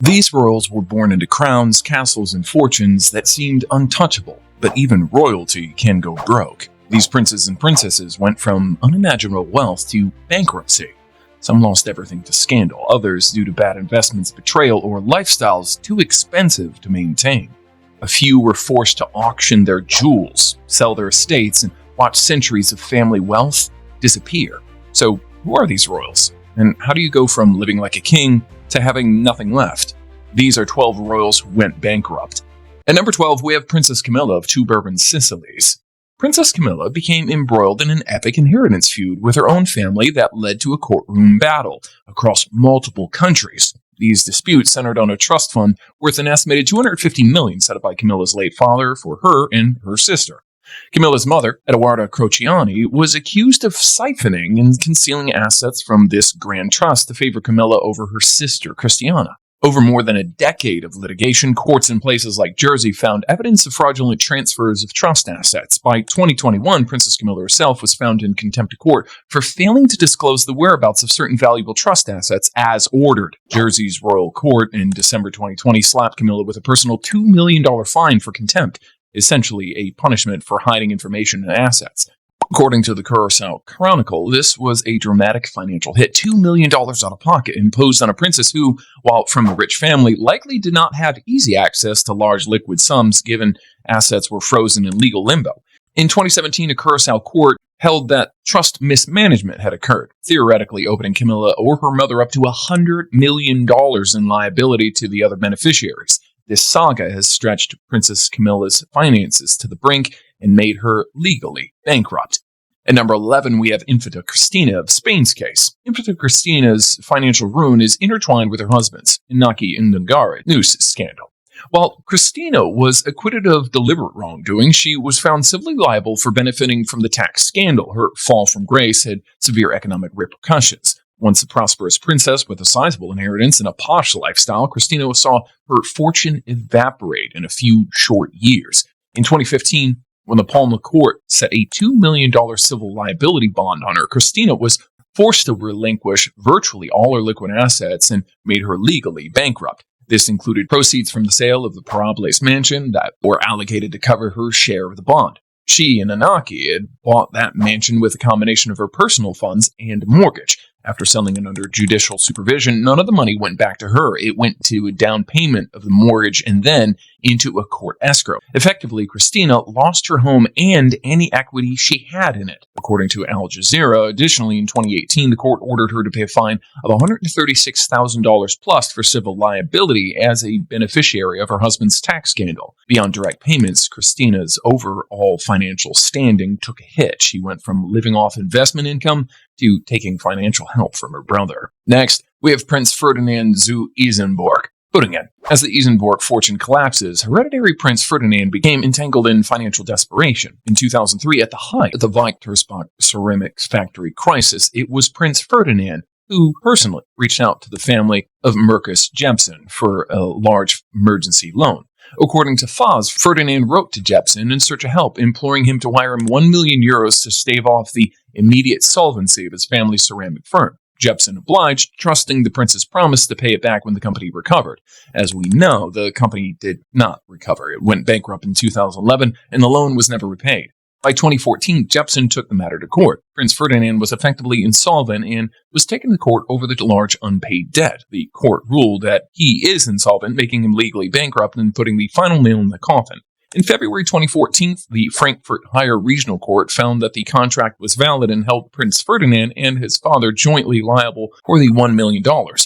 These royals were born into crowns, castles, and fortunes that seemed untouchable, but even royalty can go broke. These princes and princesses went from unimaginable wealth to bankruptcy. Some lost everything to scandal, others due to bad investments, betrayal, or lifestyles too expensive to maintain. A few were forced to auction their jewels, sell their estates, and watch centuries of family wealth disappear. So, who are these royals? And how do you go from living like a king to having nothing left? These are 12 royals who went bankrupt. At number 12, we have Princess Camilla of two Bourbon Sicilies. Princess Camilla became embroiled in an epic inheritance feud with her own family that led to a courtroom battle across multiple countries. These disputes centered on a trust fund worth an estimated $250 million set up by Camilla's late father for her and her sister. Camilla's mother, Edoarda Crociani, was accused of siphoning and concealing assets from this grand trust to favor Camilla over her sister, Christina. Over more than a decade of litigation, courts in places like Jersey found evidence of fraudulent transfers of trust assets. By 2021, Princess Camilla herself was found in contempt of court for failing to disclose the whereabouts of certain valuable trust assets as ordered. Jersey's royal court in December 2020 slapped Camilla with a personal $2 million fine for contempt, essentially a punishment for hiding information and assets. According to the Curacao Chronicle, this was a dramatic financial hit, $2 million out of pocket imposed on a princess who, while from a rich family, likely did not have easy access to large liquid sums given assets were frozen in legal limbo. In 2017, a Curacao court held that trust mismanagement had occurred, theoretically opening Camilla or her mother up to $100 million in liability to the other beneficiaries. This saga has stretched Princess Camilla's finances to the brink and made her legally bankrupt. At number 11, we have Infanta Cristina of Spain's case. Infanta Cristina's financial ruin is intertwined with her husband's, Inaki Indungara, noose scandal. While Christina was acquitted of deliberate wrongdoing, she was found civilly liable for benefiting from the tax scandal. Her fall from grace had severe economic repercussions. Once a prosperous princess with a sizable inheritance and a posh lifestyle, Christina saw her fortune evaporate in a few short years. In 2015, when the Palma Court set a $2 million civil liability bond on her, Christina was forced to relinquish virtually all her liquid assets and made her legally bankrupt. This included proceeds from the sale of the Parables mansion that were allocated to cover her share of the bond. She and Inaki had bought that mansion with a combination of her personal funds and a mortgage. After selling it under judicial supervision, none of the money went back to her. It went to a down payment of the mortgage and then into a court escrow. Effectively, Christina lost her home and any equity she had in it. According to Al Jazeera, additionally, in 2018, the court ordered her to pay a fine of $136,000 plus for civil liability as a beneficiary of her husband's tax scandal. Beyond direct payments, Christina's overall financial standing took a hit. She went from living off investment income to taking financial help from her brother. Next, we have Prince Ferdinand zu Isenburg. Groningen. As the Isenburg fortune collapses, hereditary Prince Ferdinand became entangled in financial desperation. In 2003, at the height of the Weiktersbach ceramics factory crisis, it was Prince Ferdinand who personally reached out to the family of Marcus Jepsen for a large emergency loan. According to Foz, Ferdinand wrote to Jepsen in search of help, imploring him to wire him €1 million to stave off the immediate solvency of his family's ceramic firm. Jepsen obliged, trusting the prince's promise to pay it back when the company recovered. As we know, the company did not recover. It went bankrupt in 2011, and the loan was never repaid. By 2014, Jepsen took the matter to court. Prince Ferdinand was effectively insolvent and was taken to court over the large unpaid debt. The court ruled that he is insolvent, making him legally bankrupt and putting the final nail in the coffin. In February 2014, the Frankfurt Higher Regional Court found that the contract was valid and held Prince Ferdinand and his father jointly liable for the $1 million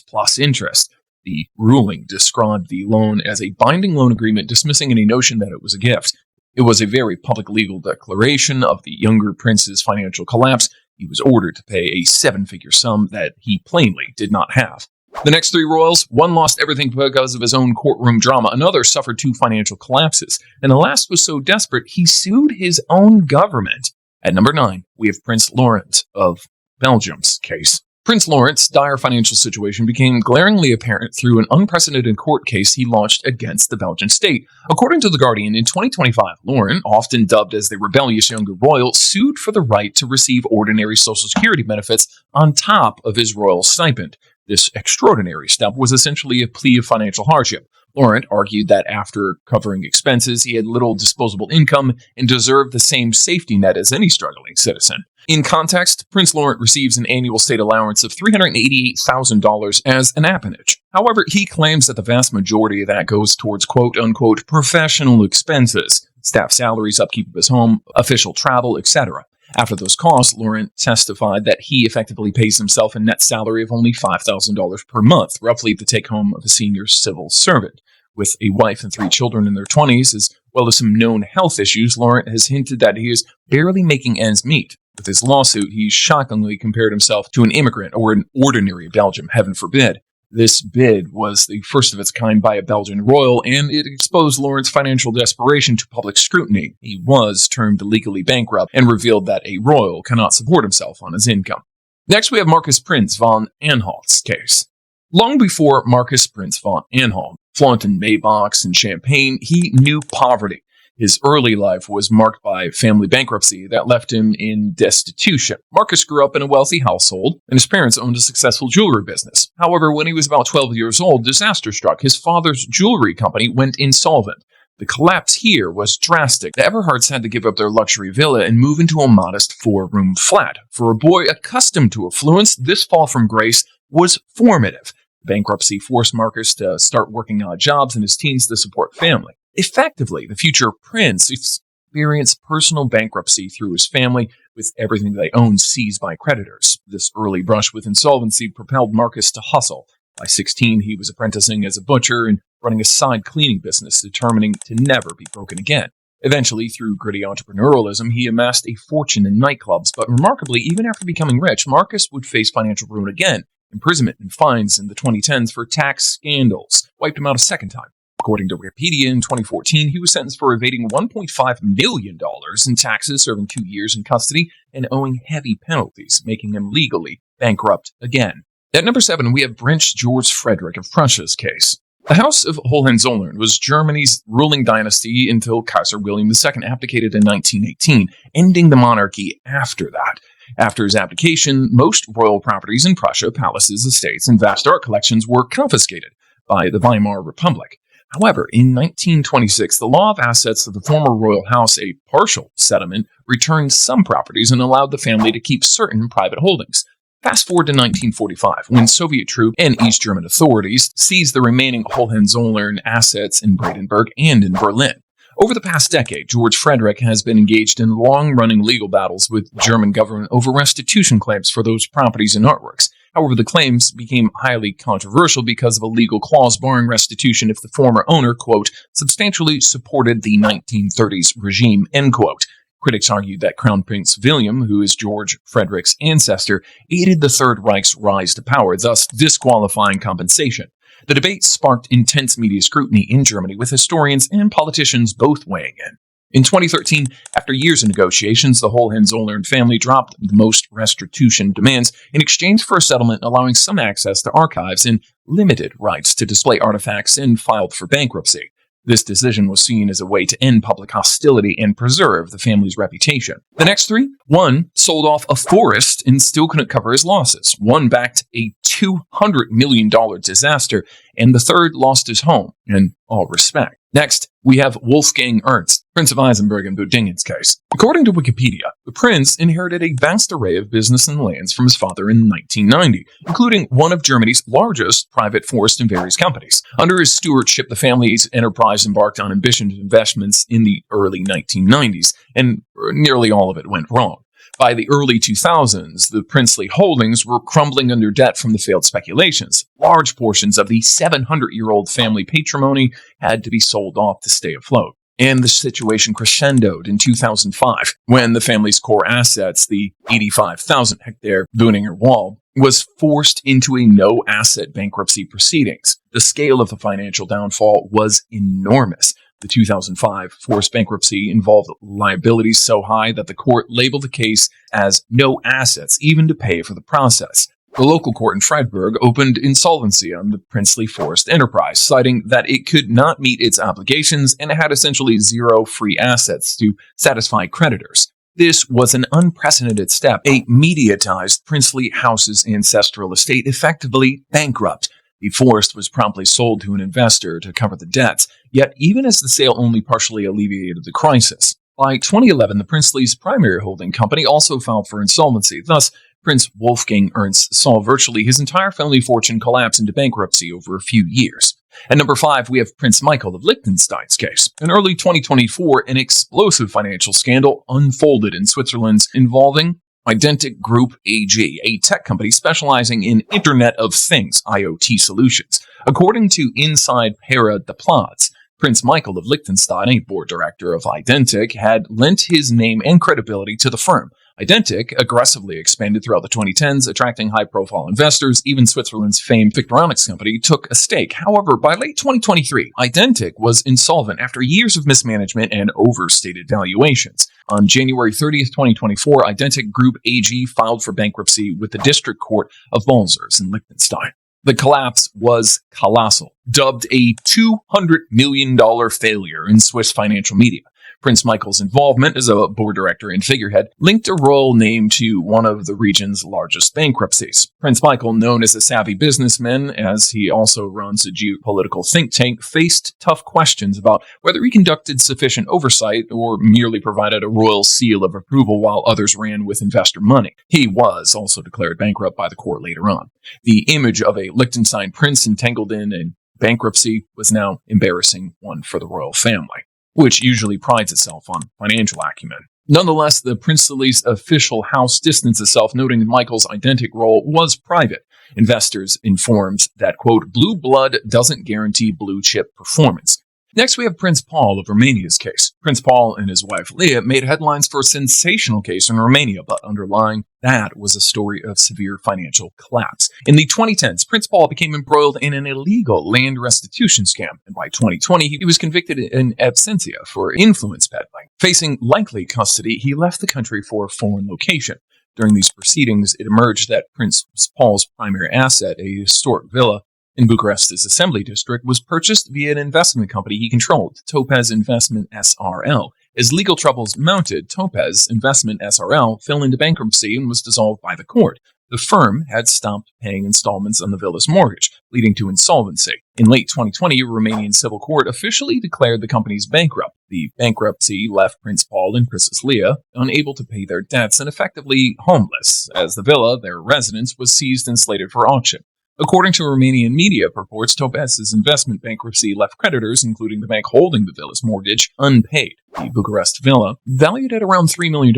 plus interest. The ruling described the loan as a binding loan agreement, dismissing any notion that it was a gift. It was a very public legal declaration of the younger prince's financial collapse. He was ordered to pay a seven-figure sum that he plainly did not have. The next three royals, one lost everything because of his own courtroom drama, another suffered two financial collapses, and the last was so desperate he sued his own government. At number 9, we have Prince Laurent of Belgium's case. Prince Laurent's dire financial situation became glaringly apparent through an unprecedented court case he launched against the Belgian state. According to The Guardian, in 2025, Laurent, often dubbed as the rebellious younger royal, sued for the right to receive ordinary Social Security benefits on top of his royal stipend. This extraordinary step was essentially a plea of financial hardship. Laurent argued that after covering expenses, he had little disposable income and deserved the same safety net as any struggling citizen. In context, Prince Laurent receives an annual state allowance of $388,000 as an appanage. However, he claims that the vast majority of that goes towards quote-unquote professional expenses, staff salaries, upkeep of his home, official travel, etc. After those costs, Laurent testified that he effectively pays himself a net salary of only $5,000 per month, roughly the take-home of a senior civil servant. With a wife and 3 children in their 20s, as well as some known health issues, Laurent has hinted that he is barely making ends meet. With his lawsuit, he shockingly compared himself to an immigrant or an ordinary Belgian, heaven forbid. This bid was the first of its kind by a Belgian royal, and it exposed Laurent's financial desperation to public scrutiny. He was termed legally bankrupt and revealed that a royal cannot support himself on his income. Next, we have Marcus Prince von Anhalt's case. Long before Marcus Prince von Anhalt flaunted Maybachs and champagne, he knew poverty. His early life was marked by family bankruptcy that left him in destitution. Marcus grew up in a wealthy household, and his parents owned a successful jewelry business. However, when he was about 12 years old, disaster struck. His father's jewelry company went insolvent. The collapse here was drastic. The Everhards had to give up their luxury villa and move into a modest 4-room flat. For a boy accustomed to affluence, this fall from grace was formative. Bankruptcy forced Marcus to start working odd jobs in his teens to support family. Effectively, the future prince experienced personal bankruptcy through his family, with everything they owned seized by creditors. This early brush with insolvency propelled Marcus to hustle. By 16, he was apprenticing as a butcher and running a side cleaning business, determining to never be broken again. Eventually, through gritty entrepreneurialism, he amassed a fortune in nightclubs, but remarkably, even after becoming rich, Marcus would face financial ruin again. Imprisonment and fines in the 2010s for tax scandals wiped him out a second time. According to Wikipedia, in 2014, he was sentenced for evading $1.5 million in taxes, serving 2 years in custody, and owing heavy penalties, making him legally bankrupt again. At number 7, we have Prince George Frederick of Prussia's case. The House of Hohenzollern was Germany's ruling dynasty until Kaiser William II abdicated in 1918, ending the monarchy after that. After his abdication, most royal properties in Prussia, palaces, estates, and vast art collections were confiscated by the Weimar Republic. However, in 1926, the law of assets of the former royal house, a partial settlement, returned some properties and allowed the family to keep certain private holdings. Fast forward to 1945, when Soviet troops and East German authorities seized the remaining Hohenzollern assets in Brandenburg and in Berlin. Over the past decade, George Frederick has been engaged in long-running legal battles with the German government over restitution claims for those properties and artworks. However, the claims became highly controversial because of a legal clause barring restitution if the former owner, quote, substantially supported the 1930s regime, end quote. Critics argued that Crown Prince William, who is George Frederick's ancestor, aided the Third Reich's rise to power, thus disqualifying compensation. The debate sparked intense media scrutiny in Germany, with historians and politicians both weighing in. In 2013, after years of negotiations, the Hohenzollern family dropped the most restitution demands in exchange for a settlement allowing some access to archives and limited rights to display artifacts, and filed for bankruptcy. This decision was seen as a way to end public hostility and preserve the family's reputation. The next three: one sold off a forest and still couldn't cover his losses. One backed a $200 million disaster, and the third lost his home, in all respect. Next, we have Wolfgang-Ernst, Prince of Eisenberg and Boudingen's case. According to Wikipedia, the prince inherited a vast array of business and lands from his father in 1990, including one of Germany's largest private forest and various companies. Under his stewardship, the family's enterprise embarked on ambitious investments in the early 1990s, and nearly all of it went wrong. By the early 2000s, the princely holdings were crumbling under debt from the failed speculations. Large portions of the 700-year-old family patrimony had to be sold off to stay afloat. And the situation crescendoed in 2005, when the family's core assets, the 85,000-hectare Böninger Wall, was forced into a no-asset bankruptcy proceedings. The scale of the financial downfall was enormous. The 2005 forced bankruptcy involved liabilities so high that the court labeled the case as no assets, even to pay for the process. The local court in Freiburg opened insolvency on the princely forest enterprise, citing that it could not meet its obligations and had essentially zero free assets to satisfy creditors. This was an unprecedented step. A mediatized princely house's ancestral estate effectively bankrupt. The forest was promptly sold to an investor to cover the debts, yet even as the sale only partially alleviated the crisis. By 2011, the princely's primary holding company also filed for insolvency. Thus, Prince Wolfgang-Ernst saw virtually his entire family fortune collapse into bankruptcy over a few years. At number 5, we have Prince Michael of Liechtenstein's case. In early 2024, an explosive financial scandal unfolded in Switzerland involving Identic Group AG, a tech company specializing in Internet of Things (IoT) solutions. According to Inside Para de Platz, Prince Michael of Liechtenstein, a board director of Identic, had lent his name and credibility to the firm. Identic aggressively expanded throughout the 2010s, attracting high-profile investors. Even Switzerland's famed Victronics company took a stake. However, by late 2023, Identic was insolvent after years of mismanagement and overstated valuations. On January 30th, 2024, Identic Group AG filed for bankruptcy with the District Court of Balzers in Liechtenstein. The collapse was colossal, dubbed a $200 million failure in Swiss financial media. Prince Michael's involvement as a board director and figurehead linked a royal name to one of the region's largest bankruptcies. Prince Michael, known as a savvy businessman, as he also runs a geopolitical think tank, faced tough questions about whether he conducted sufficient oversight or merely provided a royal seal of approval while others ran with investor money. He was also declared bankrupt by the court later on. The image of a Liechtenstein prince entangled in bankruptcy was now embarrassing one for the royal family, which usually prides itself on financial acumen. Nonetheless, the princely's official house distanced itself, noting that Michael's Identic role was private. Investors informed that, quote, blue blood doesn't guarantee blue chip performance. Next, we have Prince Paul of Romania's case. Prince Paul and his wife Leah made headlines for a sensational case in Romania, but underlying that was a story of severe financial collapse. In the 2010s, Prince Paul became embroiled in an illegal land restitution scam, and by 2020, he was convicted in absentia for influence peddling. Facing likely custody, he left the country for a foreign location. During these proceedings, it emerged that Prince Paul's primary asset, a historic villa in Bucharest's Assembly District, was purchased via an investment company he controlled, Topaz Investment SRL. As legal troubles mounted, Topaz Investment SRL fell into bankruptcy and was dissolved by the court. The firm had stopped paying installments on the villa's mortgage, leading to insolvency. In late 2020, a Romanian civil court officially declared the companies bankrupt. The bankruptcy left Prince Paul and Princess Leah unable to pay their debts and effectively homeless, as the villa, their residence, was seized and slated for auction. According to Romanian media reports, Topaz's investment bankruptcy left creditors, including the bank holding the villa's mortgage, unpaid. The Bucharest villa, valued at around $3 million,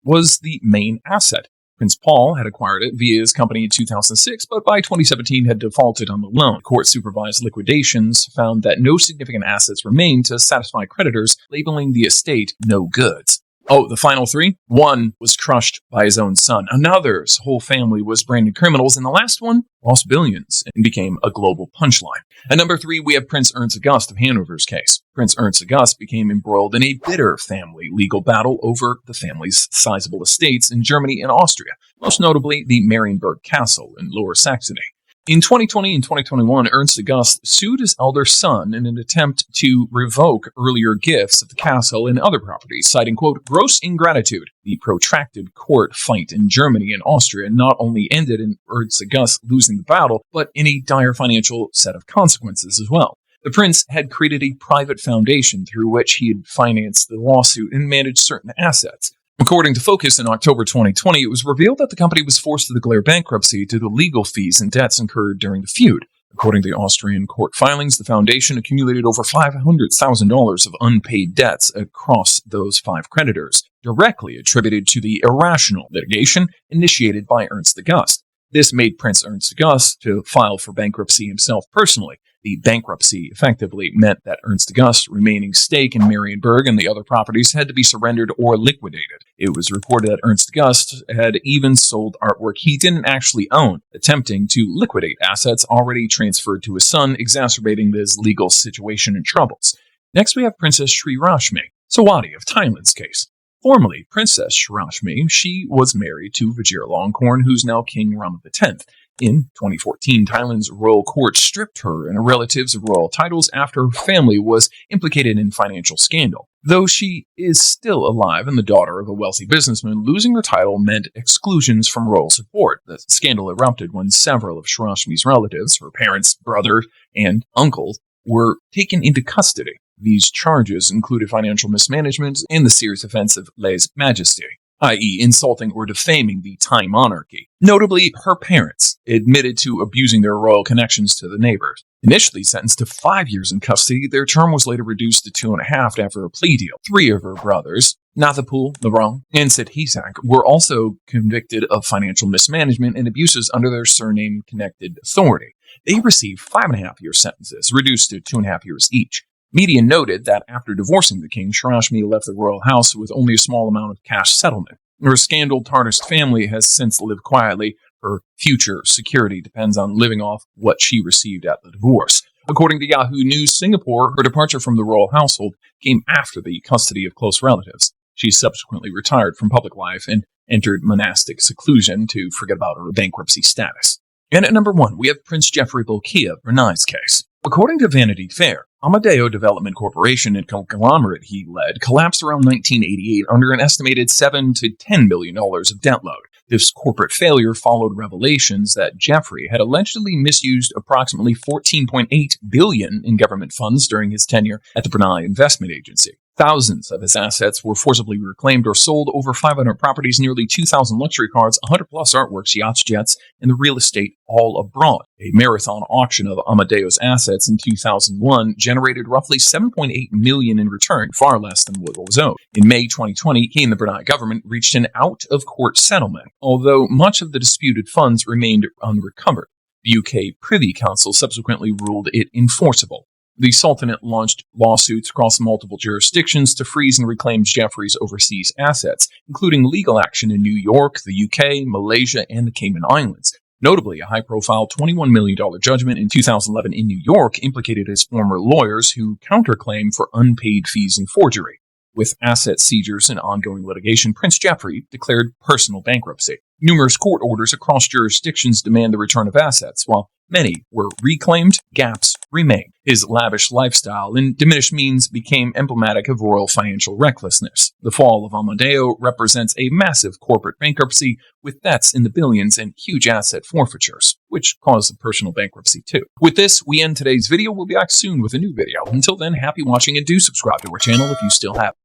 was the main asset. Prince Paul had acquired it via his company in 2006, but by 2017 had defaulted on the loan. Court-supervised liquidations found that no significant assets remained to satisfy creditors, labeling the estate no goods. Oh, the final three? One was crushed by his own son. Another's whole family was branded criminals, and the last one lost billions and became a global punchline. At number 3, we have Prince Erns of Gust of Hanover's case. Prince Ernst of Gust became embroiled in a bitter family legal battle over the family's sizable estates in Germany and Austria, most notably the Marienburg Castle in Lower Saxony. In 2020 and 2021, Ernst of Gust sued his elder son in an attempt to revoke earlier gifts of the castle and other properties, citing, quote, gross ingratitude. The protracted court fight in Germany and Austria not only ended in Ernst of Gust losing the battle, but in a dire financial set of consequences as well. The prince had created a private foundation through which he had financed the lawsuit and managed certain assets. According to Focus, in October 2020, it was revealed that the company was forced to declare bankruptcy due to legal fees and debts incurred during the feud. According to the Austrian court filings, the foundation accumulated over $500,000 of unpaid debts across those 5 creditors, directly attributed to the irrational litigation initiated by Ernst of Gust. This made Prince Ernst of Gust to file for bankruptcy himself personally. The bankruptcy effectively meant that Ernst of Gust's remaining stake in Marienburg and the other properties had to be surrendered or liquidated. It was reported that Ernst of Gust had even sold artwork he didn't actually own, attempting to liquidate assets already transferred to his son, exacerbating his legal situation and troubles. Next, we have Princess Shri Rashmi, Sati of Thailand's case. Formerly Princess Rashmi, she was married to Vajiralongkorn, who's now King Rama X. In 2014, Thailand's royal court stripped her and her relatives of royal titles after her family was implicated in financial scandal. Though she is still alive and the daughter of a wealthy businessman, losing her title meant exclusions from royal support. The scandal erupted when several of Rashmi's relatives, her parents, brother, and uncle, were taken into custody. These charges included financial mismanagement and the serious offense of lèse-majesté, i.e. insulting or defaming the Thai monarchy. Notably, her parents admitted to abusing their royal connections to the neighbors. Initially sentenced to 5 years in custody, their term was later reduced to 2.5 after a plea deal. 3 of her brothers, Nathapul, Laurent, and Sati, were also convicted of financial mismanagement and abuses under their surname-connected authority. They received 5.5-year sentences, reduced to 2.5 years each. Media noted that after divorcing the king, Rashmi left the royal house with only a small amount of cash settlement. Her scandal-tarnished family has since lived quietly. Her future security depends on living off what she received at the divorce. According to Yahoo News Singapore, her departure from the royal household came after the custody of close relatives. She subsequently retired from public life and entered monastic seclusion to forget about her bankruptcy status. And at number 1, we have Prince Geoffrey Bokia, Brunei's case. According to Vanity Fair, Amadeo Development Corporation and conglomerate he led collapsed around 1988 under an estimated $7 to $10 million of debt load. This corporate failure followed revelations that Geoffrey had allegedly misused approximately $14.8 billion in government funds during his tenure at the Brunei Investment Agency. Thousands of his assets were forcibly reclaimed or sold, over 500 properties, nearly 2,000 luxury cars, 100-plus artworks, yachts, jets, and the real estate all abroad. A marathon auction of Amadeo's assets in 2001 generated roughly $7.8 million in return, far less than what was owed. In May 2020, he and the Brunei government reached an out-of-court settlement, although much of the disputed funds remained unrecovered. The UK Privy Council subsequently ruled it enforceable. The Sultanate launched lawsuits across multiple jurisdictions to freeze and reclaim Geoffrey's overseas assets, including legal action in New York, the UK, Malaysia, and the Cayman Islands. Notably, a high-profile $21 million judgment in 2011 in New York implicated his former lawyers who counterclaimed for unpaid fees and forgery. With asset seizures and ongoing litigation, Prince Geoffrey declared personal bankruptcy. Numerous court orders across jurisdictions demand the return of assets, while many were reclaimed, gaps remain. His lavish lifestyle and diminished means became emblematic of royal financial recklessness. The fall of Amadeo represents a massive corporate bankruptcy with debts in the billions and huge asset forfeitures, which caused a personal bankruptcy too. With this, we end today's video. We'll be back soon with a new video. Until then, happy watching and do subscribe to our channel if you still haven't.